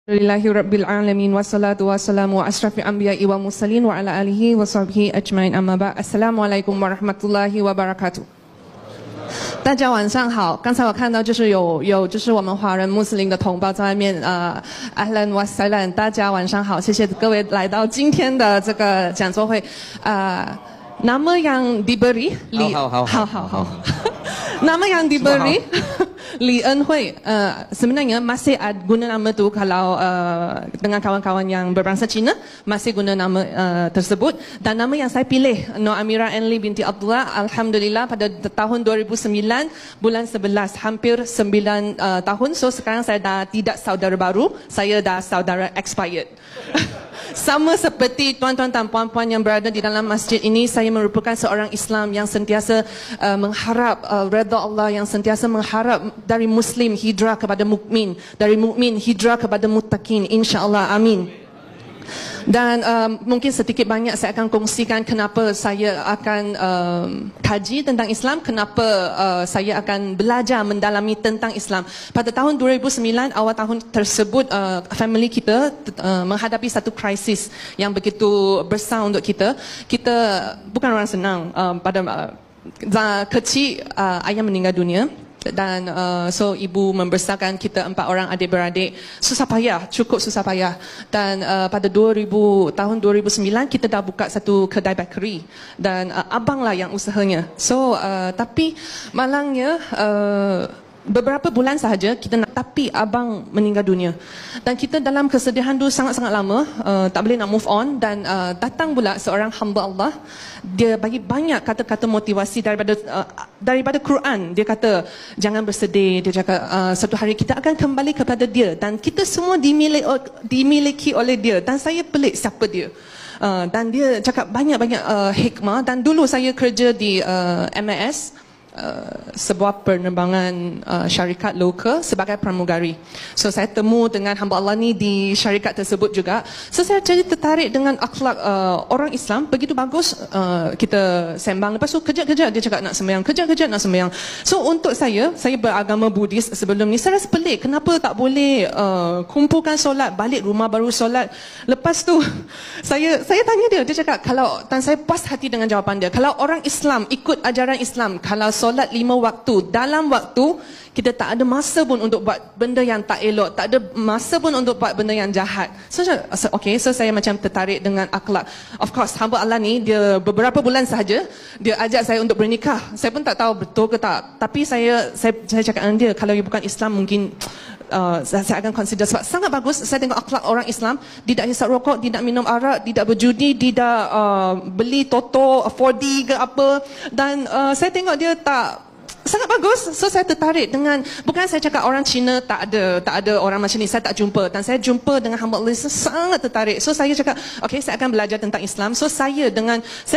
Alhamdulillahi Rabbil Alamin wassalatu wassalamu wa ashrafil anbiya'i wa mursalin wa ala alihi wa sahbihi ajmain amma ba'. Assalamualaikum warahmatullahi wabarakatuh。大家晚上好，刚才我看到就是就是我们华人穆斯林的同胞在外面ahlan wa sahlan， 大家晚上好，谢谢各位来到今天的这个讲座会。nama yang diberi nama yang diberi Li En Hui, sebenarnya masih ada guna nama tu kalau dengan kawan-kawan yang berbangsa Cina masih guna nama tersebut, dan nama yang saya pilih Nur Amira Enli binti Abdullah, alhamdulillah pada tahun 2009 bulan 11, hampir 9 tahun. So sekarang saya dah tidak saudara baru, saya dah saudara expired. Sama seperti tuan-tuan dan puan-puan yang berada di dalam masjid ini, saya merupakan seorang Islam yang sentiasa mengharap redha Allah, yang sentiasa mengharap dari Muslim hijrah kepada mukmin, dari mukmin hijrah kepada muttaqin, insya-Allah, amin. Dan mungkin sedikit banyak saya akan kongsikan kenapa saya akan kaji tentang Islam, kenapa saya akan belajar mendalami tentang Islam. Pada tahun 2009, awal tahun tersebut, family kita menghadapi satu krisis yang begitu besar untuk kita. Kita bukan orang senang. Pada kecil ayah meninggal dunia. Dan so ibu membesarkan kita 4 orang adik-beradik, susah payah, cukup susah payah. Dan pada tahun 2009 kita dah buka satu kedai bakery, dan abang lah yang usahanya. So tapi malangnya beberapa bulan sahaja kita nak, tapi abang meninggal dunia. Dan kita dalam kesedihan tu sangat-sangat lama, tak boleh nak move on. Dan datang pula seorang hamba Allah, dia bagi banyak kata-kata motivasi daripada Quran. Dia kata jangan bersedih, dia cakap satu hari kita akan kembali kepada dia, dan kita semua dimiliki oleh dia. Dan saya pelik siapa dia. Dan dia cakap banyak-banyak hikmah. Dan dulu saya kerja di MAS, sebuah penerbangan syarikat lokal sebagai pramugari. So saya temu dengan hamba Allah ni di syarikat tersebut juga. So saya jadi tertarik dengan akhlak orang Islam, begitu bagus. Kita sembang, lepas tu kejap-kejap dia cakap nak sembahyang, kejap-kejap nak sembahyang. So untuk saya beragama Buddhis sebelum ni, saya rasa pelik kenapa tak boleh kumpulkan solat, balik rumah baru solat. Lepas tu saya tanya dia cakap kalau, dan saya puas hati dengan jawapan dia, kalau orang Islam ikut ajaran Islam, kalau solat 5 waktu, dalam waktu kita tak ada masa pun untuk buat benda yang tak elok, tak ada masa pun untuk buat benda yang jahat. So saya macam tertarik dengan akhlak. Of course, hamba Allah ni dia beberapa bulan sahaja dia ajak saya untuk bernikah. Saya pun tak tahu betul ke tak. Tapi saya cakap dengan dia, kalau you bukan Islam mungkin saya akan consider, sebab sangat bagus. Saya tengok akhlak orang Islam, tidak hisap rokok, tidak minum arak, tidak berjudi, tidak beli toto 4D ke apa. Dan saya tengok dia sangat bagus. So saya tertarik dengan, bukan saya cakap orang Cina tak ada orang macam ni, saya tak jumpa. Dan saya jumpa dengan hamba Allah, sangat tertarik. So saya cakap, okay, saya akan belajar tentang Islam. So saya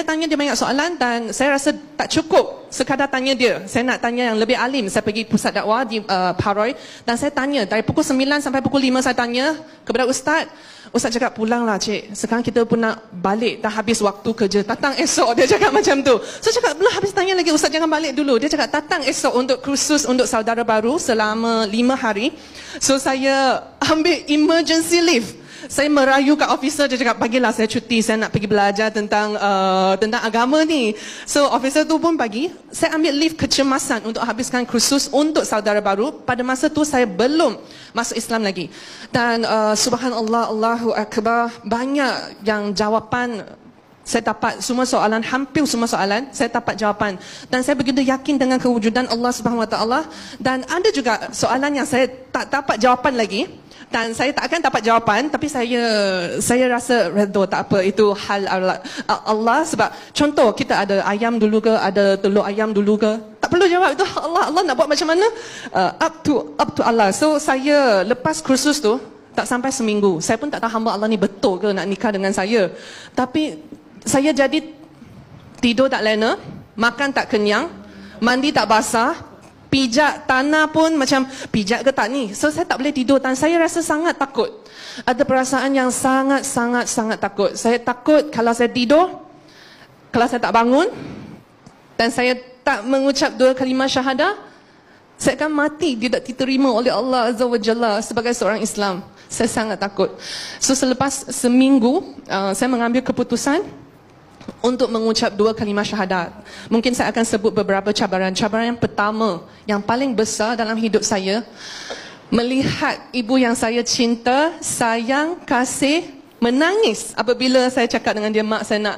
tanya dia banyak soalan, dan saya rasa tak cukup sekadar tanya dia. Saya nak tanya yang lebih alim. Saya pergi pusat dakwah di Paroi, dan saya tanya dari pukul 9 sampai pukul 5 saya tanya kepada Ustaz. Ustaz cakap, pulanglah cik, sekarang kita pun nak balik, dah habis waktu kerja, datang esok. Dia cakap macam tu. So cakap, belum habis tanya lagi, Ustaz jangan balik dulu. Dia cakap, datang esok untuk kursus untuk saudara baru selama 5 hari. So saya ambil emergency leave. Saya merayu kat officer, dia cakap, bagilah saya cuti, saya nak pergi belajar tentang agama ni. So officer tu pun bagi, saya ambil leave kecemasan untuk habiskan kursus untuk saudara baru. Pada masa tu saya belum masuk Islam lagi. Dan subhanallah, Allahu Akbar, banyak yang jawapan saya dapat, semua soalan, hampir semua soalan saya dapat jawapan. Dan saya begitu yakin dengan kewujudan Allah Subhanahu Wa Taala. Dan ada juga soalan yang saya tak dapat jawapan lagi, dan saya tak akan dapat jawapan, tapi saya rasa redha, tak apa, itu hal Allah. Sebab contoh, kita ada ayam dulu ke, ada telur ayam dulu ke, tak perlu jawab, itu Allah nak buat macam mana, up to Allah. So saya lepas kursus tu tak sampai seminggu, saya pun tak tahu hamba Allah ni betul ke nak nikah dengan saya. Tapi saya jadi tidur tak lena, makan tak kenyang, mandi tak basah, pijak tanah pun macam pijak ke tak ni. So saya tak boleh tidur, dan saya rasa sangat takut. Ada perasaan yang sangat takut. Saya takut kalau saya tidur, kalau saya tak bangun, dan saya tak mengucap 2 kalimah syahadah, saya akan mati, tidak diterima oleh Allah Azza wa Jalla sebagai seorang Islam. Saya sangat takut. So selepas seminggu, saya mengambil keputusan untuk mengucap 2 kalimah syahadat. Mungkin saya akan sebut beberapa cabaran. Cabaran yang pertama, yang paling besar dalam hidup saya, melihat ibu yang saya cinta, sayang, kasih, menangis apabila saya cakap dengan dia, mak saya nak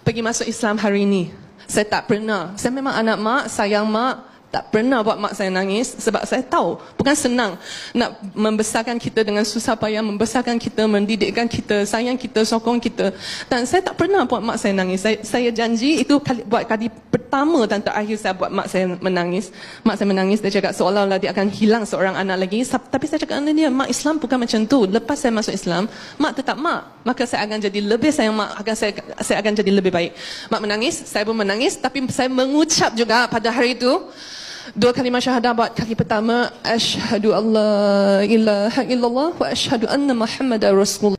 pergi masuk Islam hari ini. Saya tak pernah. Saya memang anak mak, sayang mak. Tak pernah buat mak saya nangis sebab saya tahu bukan senang nak membesarkan kita dengan susah payah, membesarkan kita, mendidikkan kita, sayang kita, sokong kita. Dan saya tak pernah buat mak saya nangis. Saya janji itu buat kali pertama dan terakhir saya buat mak saya menangis. Mak saya menangis, dia cakap seolah-olah dia akan hilang seorang anak lagi. Tapi saya cakap dengan dia, mak, Islam bukan macam tu. Lepas saya masuk Islam, mak tetap mak. Maka saya akan jadi lebih sayang mak, saya akan jadi lebih baik. Mak menangis, saya pun menangis, tapi saya mengucap juga pada hari itu 2 kalimah syahadah. Buat kali pertama, asyhadu alla ilaha illallah wa asyhadu anna Muhammadar Rasulullah.